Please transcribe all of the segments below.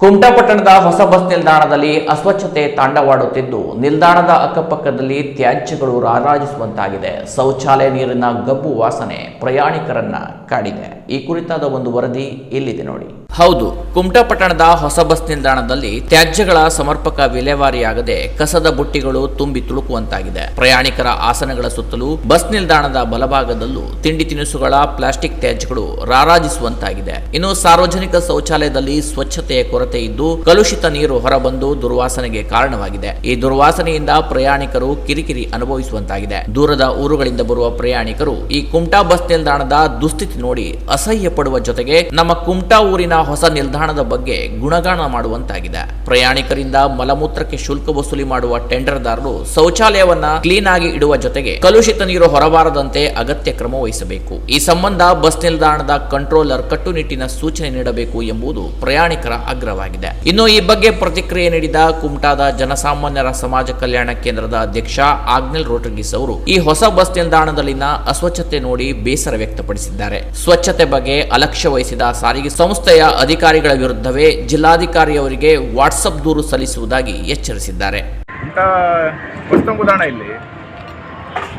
ಕುಮಟಾ ಪಟ್ಟಣದ ಹೊಸ ಬಸ್ ನಿಲ್ದಾಣದಲ್ಲಿ ಅಸ್ವಚ್ಛತೆ ತಾಂಡವಾಡುತ್ತಿದ್ದು ನಿಲ್ದಾಣದ ಅಕ್ಕಪಕ್ಕದಲ್ಲಿ ತ್ಯಾಜ್ಯಗಳು ರಾರಾಜಿಸುವಂತಾಗಿದೆ. ಶೌಚಾಲಯ ನೀರಿನ ಗಬ್ಬು ವಾಸನೆ ಪ್ರಯಾಣಿಕರನ್ನ ಕಾಡಿದೆ. ಈ ಕುರಿತಾದ ಒಂದು ವರದಿ ಇಲ್ಲಿದೆ ನೋಡಿ. ಹೌದು, ಕುಮಟಾ ಪಟ್ಟಣದ ಹೊಸ ಬಸ್ ನಿಲ್ದಾಣದಲ್ಲಿ ತ್ಯಾಜ್ಯಗಳ ಸಮರ್ಪಕ ವಿಲೇವಾರಿಯಾಗದೆ ಕಸದ ಬುಟ್ಟಿಗಳು ತುಂಬಿ ತುಳುಕುವಂತಾಗಿದೆ. ಪ್ರಯಾಣಿಕರ ಆಸನಗಳ ಸುತ್ತಲೂ ಬಸ್ ನಿಲ್ದಾಣದ ಬಲಭಾಗದಲ್ಲೂ ತಿಂಡಿ ತಿನಿಸುಗಳ ಪ್ಲಾಸ್ಟಿಕ್ ತ್ಯಾಜ್ಯಗಳು ರಾರಾಜಿಸುವಂತಾಗಿದೆ. ಇನ್ನು ಸಾರ್ವಜನಿಕ ಶೌಚಾಲಯದಲ್ಲಿ ಸ್ವಚ್ಛತೆಯ ಕೊರತೆ ಇದ್ದು ಕಲುಷಿತ ನೀರು ಹೊರಬಂದು ದುರ್ವಾಸನೆಗೆ ಕಾರಣವಾಗಿದೆ. ಈ ದುರ್ವಾಸನೆಯಿಂದ ಪ್ರಯಾಣಿಕರು ಕಿರಿಕಿರಿ ಅನುಭವಿಸುವಂತಾಗಿದೆ. ದೂರದ ಊರುಗಳಿಂದ ಬರುವ ಪ್ರಯಾಣಿಕರು ಈ ಕುಮಟಾ ಬಸ್ ನಿಲ್ದಾಣದ ದುಸ್ಥಿತಿ ನೋಡಿ ಅಸಹ್ಯ ಪಡುವ ಜೊತೆಗೆ ನಮ್ಮ ಕುಮಟಾ ಊರಿನ ಹೊಸ ನಿಲ್ದಾಣದ ಬಗ್ಗೆ ಗುಣಗಾನ ಮಾಡುವಂತಾಗಿದೆ. ಪ್ರಯಾಣಿಕರಿಂದ ಮಲಮೂತ್ರಕ್ಕೆ ಶುಲ್ಕ ವಸೂಲಿ ಮಾಡುವ ಟೆಂಡರ್ದಾರರು ಶೌಚಾಲಯವನ್ನ ಕ್ಲೀನ್ ಆಗಿ ಇಡುವ ಜೊತೆಗೆ ಕಲುಷಿತ ನೀರು ಹೊರಬಾರದಂತೆ ಅಗತ್ಯ ಕ್ರಮ ವಹಿಸಬೇಕು. ಈ ಸಂಬಂಧ ಬಸ್ ನಿಲ್ದಾಣದ ಕಂಟ್ರೋಲರ್ ಕಟ್ಟುನಿಟ್ಟಿನ ಸೂಚನೆ ನೀಡಬೇಕು ಎಂಬುದು ಪ್ರಯಾಣಿಕರ ಆಗ್ರಹವಾಗಿದೆ. ಇನ್ನು ಈ ಬಗ್ಗೆ ಪ್ರತಿಕ್ರಿಯೆ ನೀಡಿದ ಕುಮಟಾದ ಜನಸಾಮಾನ್ಯರ ಸಮಾಜ ಕಲ್ಯಾಣ ಕೇಂದ್ರದ ಅಧ್ಯಕ್ಷ ಆಗ್ನೆಲ್ ರೋಡ್ರಿಗೀಸ್ ಅವರು ಈ ಹೊಸ ಬಸ್ ನಿಲ್ದಾಣದಲ್ಲಿನ ಅಸ್ವಚ್ಛತೆ ನೋಡಿ ಬೇಸರ ವ್ಯಕ್ತಪಡಿಸಿದ್ದಾರೆ. ಸ್ವಚ್ಛತೆ ಬಗ್ಗೆ ಅಲಕ್ಷ್ಯ ವಹಿಸಿದ ಸಾರಿಗೆ ಸಂಸ್ಥೆಯ ಅಧಿಕಾರಿಗಳ ವಿರುದ್ಧವೇ ಜಿಲ್ಲಾಧಿಕಾರಿಯವರಿಗೆ ವಾಟ್ಸಪ್ ದೂರು ಸಲ್ಲಿಸುವುದಾಗಿ ಎಚ್ಚರಿಸಿದ್ದಾರೆ.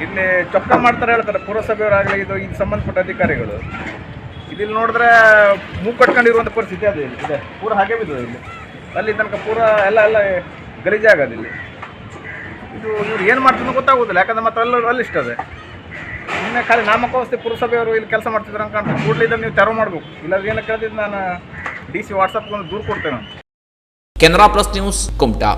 ಇಲ್ಲಿ ಚೊಕ್ಕ ಮಾಡ್ತಾರೆ ಹೇಳ್ತಾರೆ ಪುರಸಭೆಯವರಾಗಲಿ ಇದು ಸಂಬಂಧಪಟ್ಟ ಅಧಿಕಾರಿಗಳು. ಇಲ್ಲಿ ನೋಡಿದ್ರೆ ಮೂಗು ಕಟ್ಕೊಂಡಿರುವಂಥ ಪರಿಸ್ಥಿತಿ ಅದು ಇದೆ. ಪೂರ ಹಾಗೆ ಬಿದ್ದದೆ ಇಲ್ಲಿ. ಅಲ್ಲಿ ತನಕ ಪೂರ ಎಲ್ಲ ಗಲೀಜಾಗದು ಇಲ್ಲಿ. ಇದು ಇವ್ರು ಏನು ಮಾಡ್ತಿದ್ರು ಗೊತ್ತಾಗೋದಿಲ್ಲ. ಯಾಕಂದ್ರೆ ಮತ್ತೆ ಅಲ್ಲಿ ಇಷ್ಟದೆ ಇನ್ನೇ ಖಾಲಿ ನಾಮಕಾವಸ್ಥೆ ಪುರಸಭೆಯವರು ಇಲ್ಲಿ ಕೆಲಸ ಮಾಡ್ತಿದ್ರು ಅಂತ ಕಾಣ್ತಾರೆ. ಕೂಡಲೇ ಇದನ್ನು ನೀವು ತೆರವು ಮಾಡಬೇಕು. ಇಲ್ಲ ಏನಕ್ಕೆ ಕೇಳಿದ್ರೆ ನಾನು DC ವಾಟ್ಸಪ್ಗೆ ಒಂದು ದೂರು ಕೊಡ್ತೇನೆ. Canara plus news Kumta.